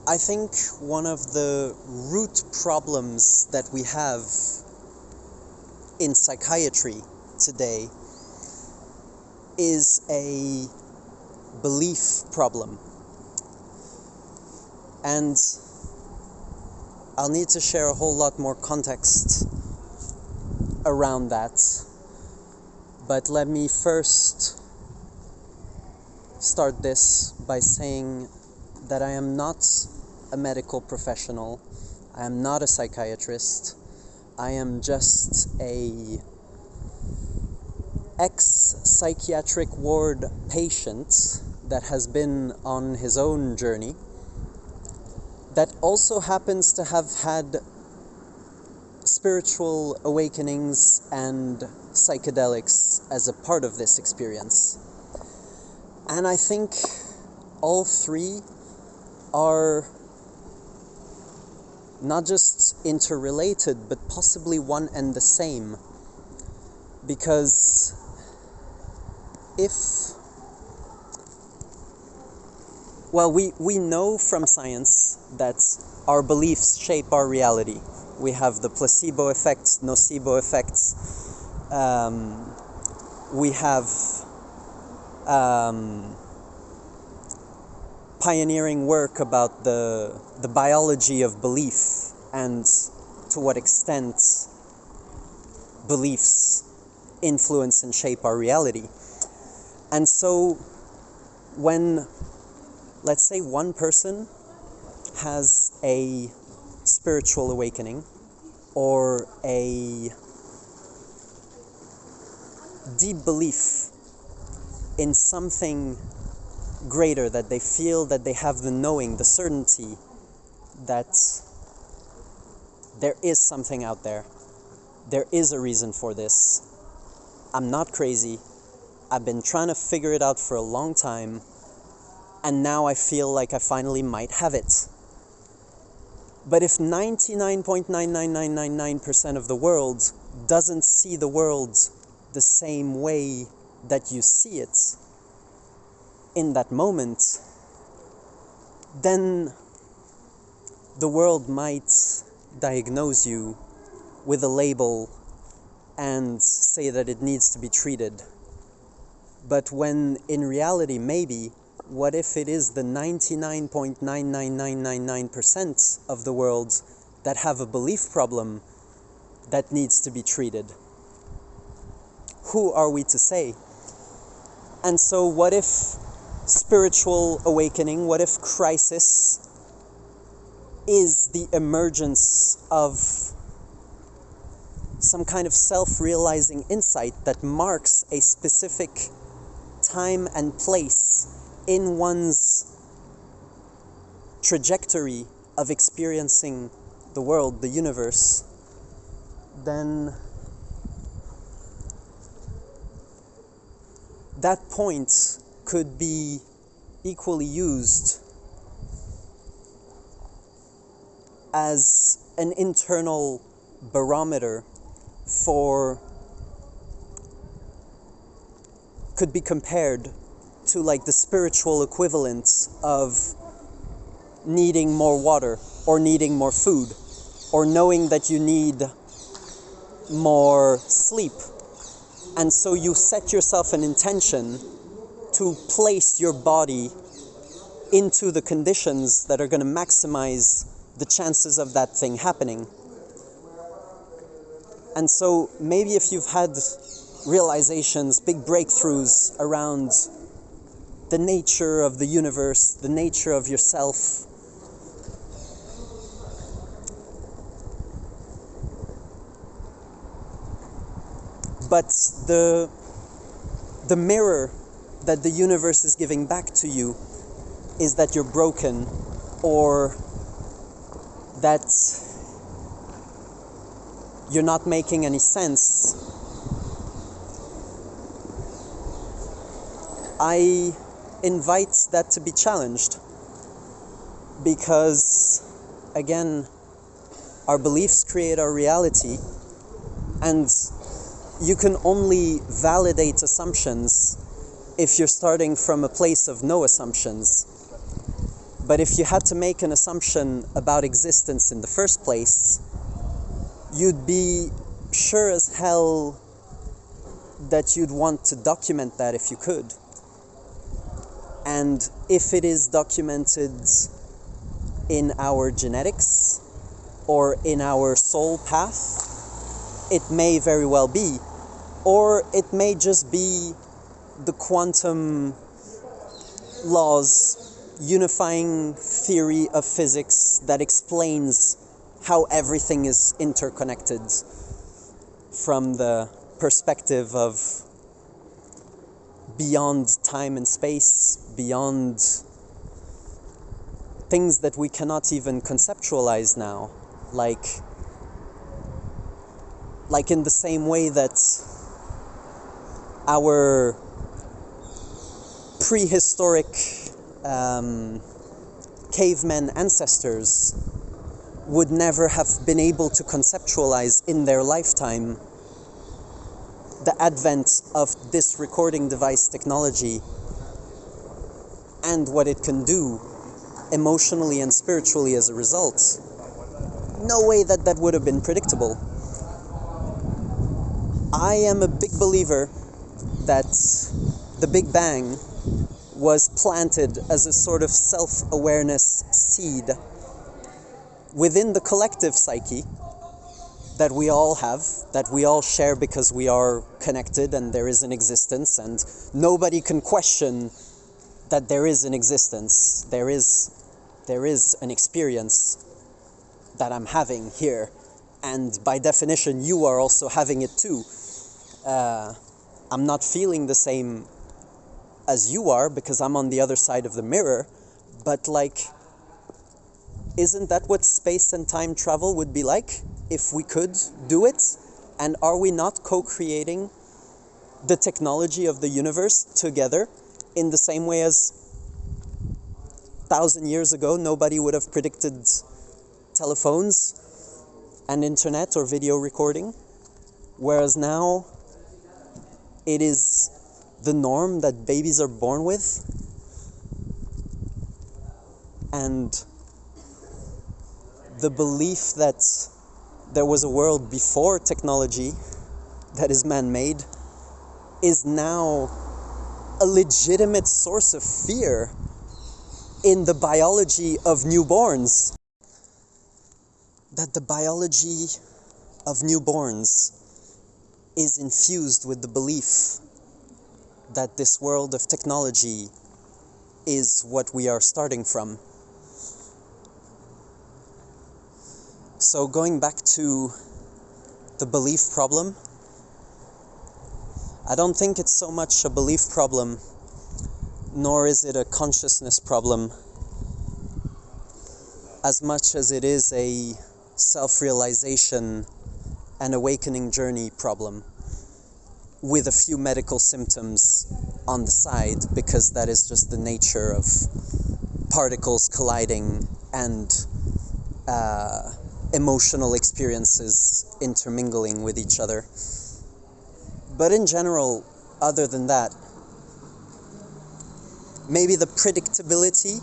I think one of the root problems that we have in psychiatry today is a belief problem. And I'll need to share a whole lot more context around that. But let me first start this by saying that I am not a medical professional. I am not a psychiatrist. I am just a ex-psychiatric ward patient that has been on his own journey, that also happens to have had spiritual awakenings and psychedelics as a part of this experience. And I think all three are not just interrelated, but possibly one and the same. Because we know from science that our beliefs shape our reality. We have the placebo effect, nocebo effects. We have pioneering work about the biology of belief and to what extent beliefs influence and shape our reality. And so when, let's say, one person has a spiritual awakening or a deep belief in something greater, that they feel that they have the knowing, the certainty that there is something out there. There is a reason for this. I'm not crazy. I've been trying to figure it out for a long time, and now I feel like I finally might have it. But if 99.99999% of the world doesn't see the world the same way that you see it in that moment, then the world might diagnose you with a label and say that it needs to be treated. But when in reality, maybe, what if it is the 99.99999% of the world that have a belief problem that needs to be treated? Who are we to say? And so what if spiritual awakening, what if crisis is the emergence of some kind of self-realizing insight that marks a specific time and place in one's trajectory of experiencing the world, the universe? Then that point could be equally used as an internal barometer could be compared to like the spiritual equivalent of needing more water or needing more food or knowing that you need more sleep. And so you set yourself an intention to place your body into the conditions that are going to maximize the chances of that thing happening. And so maybe if you've had realizations, big breakthroughs around the nature of the universe, the nature of yourself, but the mirror that the universe is giving back to you is that you're broken, or that you're not making any sense. I invite that to be challenged, because again, our beliefs create our reality, and you can only validate assumptions if you're starting from a place of no assumptions. But if you had to make an assumption about existence in the first place, you'd be sure as hell that you'd want to document that if you could. And if it is documented in our genetics or in our soul path, it may very well be. Or it may just be the quantum laws, unifying theory of physics that explains how everything is interconnected from the perspective of beyond time and space, beyond things that we cannot even conceptualize now, like in the same way that our prehistoric cavemen ancestors would never have been able to conceptualize in their lifetime the advent of this recording device technology and what it can do emotionally and spiritually as a result. No way that would have been predictable. I am a big believer that the Big Bang was planted as a sort of self-awareness seed within the collective psyche that we all have, that we all share because we are connected and there is an existence, and nobody can question that there is an existence. There is an experience that I'm having here, and by definition you are also having it too. I'm not feeling the same as you are because I'm on the other side of the mirror, but isn't that what space and time travel would be like if we could do it? And are we not co-creating the technology of the universe together in the same way as 1,000 years ago nobody would have predicted telephones and internet or video recording, whereas now it is the norm that babies are born with? And the belief that there was a world before technology that is man-made is now a legitimate source of fear in the biology of newborns. That the biology of newborns is infused with the belief that this world of technology is what we are starting from. So going back to the belief problem, I don't think it's so much a belief problem, nor is it a consciousness problem, as much as it is a self-realization and awakening journey problem, with a few medical symptoms on the side, because that is just the nature of particles colliding and emotional experiences intermingling with each other. But in general, other than that, maybe the predictability,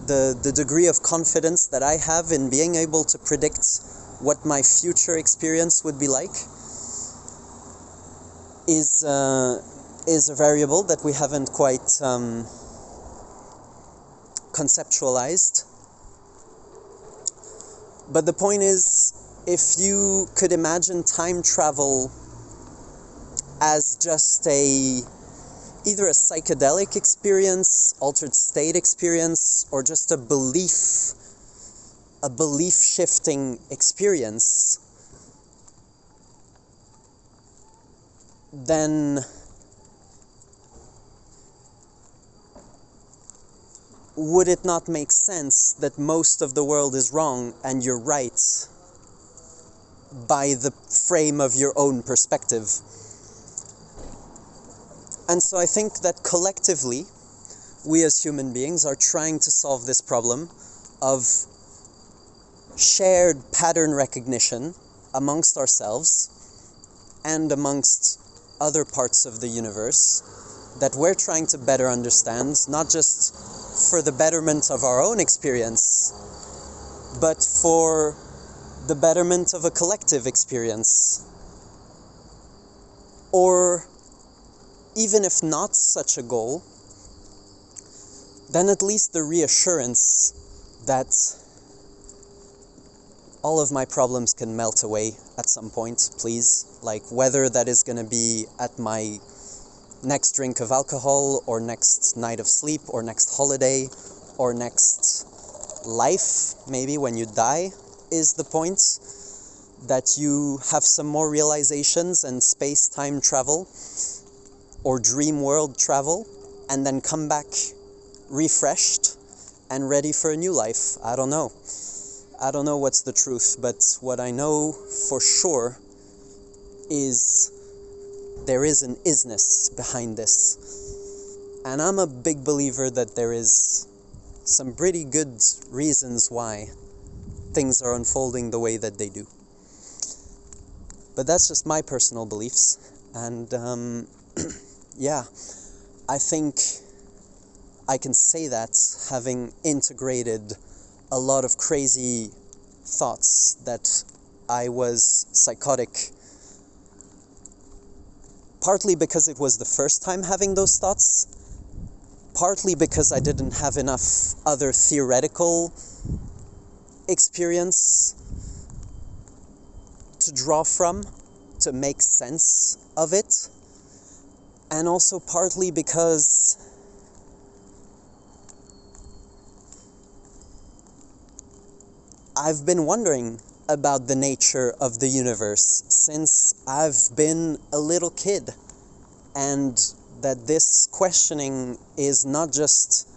the degree of confidence that I have in being able to predict what my future experience would be like is a variable that we haven't quite conceptualized. But the point is, if you could imagine time travel as just either a psychedelic experience, altered state experience, or just a belief shifting experience, then would it not make sense that most of the world is wrong and you're right by the frame of your own perspective? And so I think that collectively, we as human beings are trying to solve this problem of shared pattern recognition amongst ourselves and amongst other parts of the universe that we're trying to better understand, not just for the betterment of our own experience, but for the betterment of a collective experience. Or even if not such a goal, then at least the reassurance that all of my problems can melt away at some point, please. Like, whether that is going to be at my next drink of alcohol, or next night of sleep, or next holiday, or next life, maybe when you die, is the point. That you have some more realizations and space-time travel, or dream world travel, and then come back refreshed and ready for a new life. I don't know. I don't know what's the truth, but what I know for sure is there is an isness behind this. And I'm a big believer that there is some pretty good reasons why things are unfolding the way that they do. But that's just my personal beliefs. And yeah, I think I can say that having integrated a lot of crazy thoughts that I was psychotic, partly because it was the first time having those thoughts, partly because I didn't have enough other theoretical experience to draw from, to make sense of it, and also partly because I've been wondering about the nature of the universe since I've been a little kid, and that this questioning is not just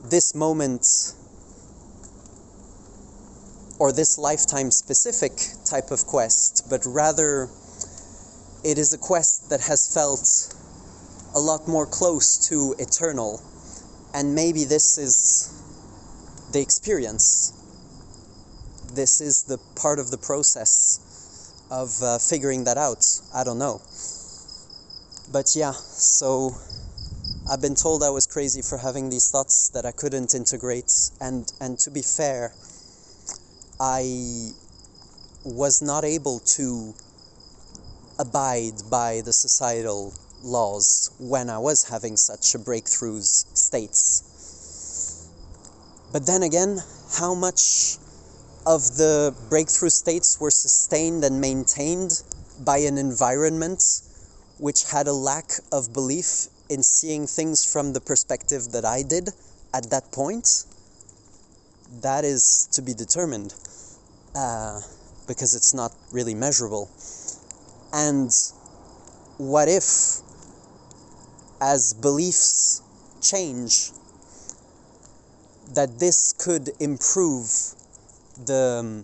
this moment or this lifetime specific type of quest, but rather it is a quest that has felt a lot more close to eternal, and maybe this is the experience. This is the part of the process of figuring that out. I don't know. But yeah, so I've been told I was crazy for having these thoughts that I couldn't integrate, and to be fair, I was not able to abide by the societal laws when I was having such a breakthrough states. But then again, how much of the breakthrough states were sustained and maintained by an environment which had a lack of belief in seeing things from the perspective that I did at that point? That is to be determined, because it's not really measurable. And what if, as beliefs change, that this could improve the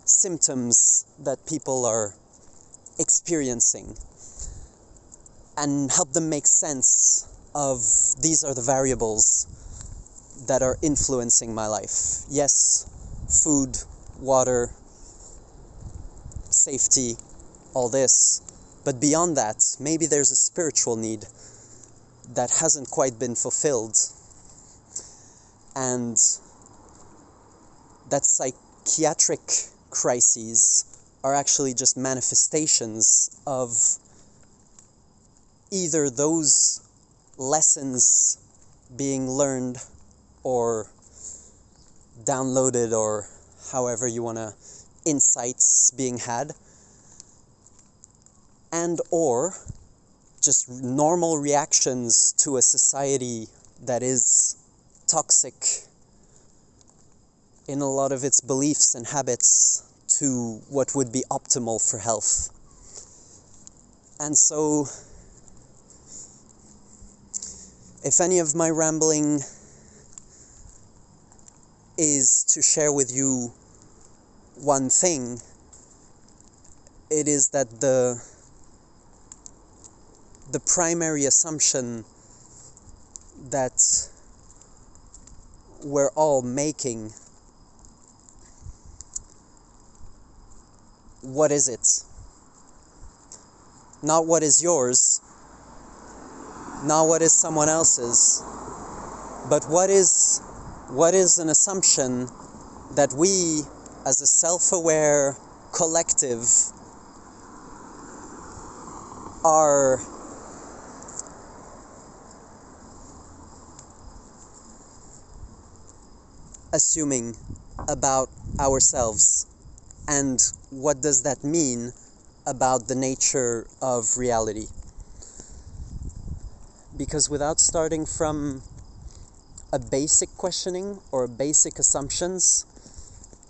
symptoms that people are experiencing and help them make sense of these are the variables that are influencing my life. Yes, food, water, safety, all this, but beyond that, maybe there's a spiritual need that hasn't quite been fulfilled, and that psychiatric crises are actually just manifestations of either those lessons being learned or downloaded, or however you want to, insights being had, and or just normal reactions to a society that is toxic in a lot of its beliefs and habits to what would be optimal for health. And so, if any of my rambling is to share with you one thing, it is that the primary assumption that we're all making, what is it? Not what is yours, not what is someone else's, but what is an assumption that we, as a self-aware collective, are assuming about ourselves, and what does that mean about the nature of reality? Because without starting from a basic questioning or basic assumptions,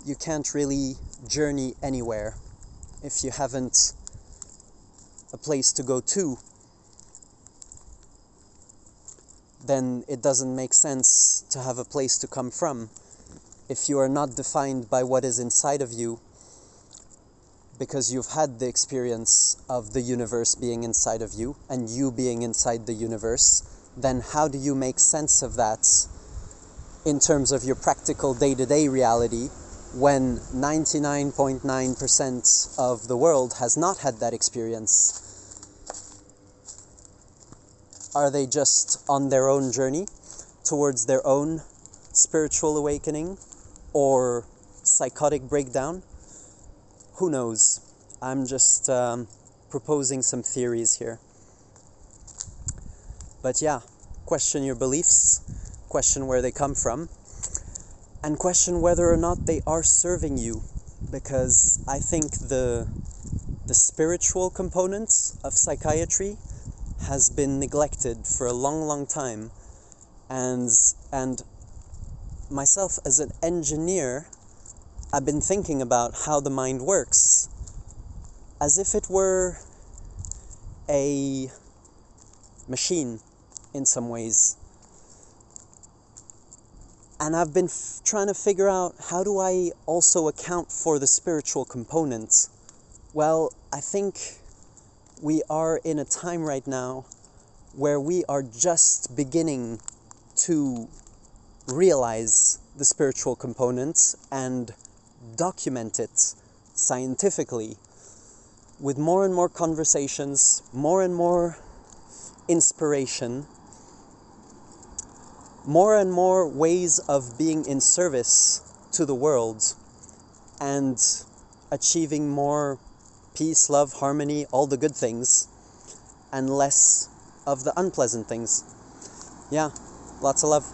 you can't really journey anywhere if you haven't a place to go to. Then it doesn't make sense to have a place to come from. If you are not defined by what is inside of you, because you've had the experience of the universe being inside of you and you being inside the universe, then how do you make sense of that in terms of your practical day-to-day reality when 99.9% of the world has not had that experience? Are they just on their own journey towards their own spiritual awakening or psychotic breakdown? Who knows? I'm just proposing some theories here. But yeah, question your beliefs, question where they come from, and question whether or not they are serving you. Because I think the spiritual components of psychiatry has been neglected for a long, long time. And myself as an engineer, I've been thinking about how the mind works as if it were a machine in some ways. And I've been trying to figure out, how do I also account for the spiritual component? Well, I think we are in a time right now where we are just beginning to realize the spiritual component and document it scientifically, with more and more conversations, more and more inspiration, more and more ways of being in service to the world and achieving more peace, love, harmony, all the good things, and less of the unpleasant things. Yeah, lots of love.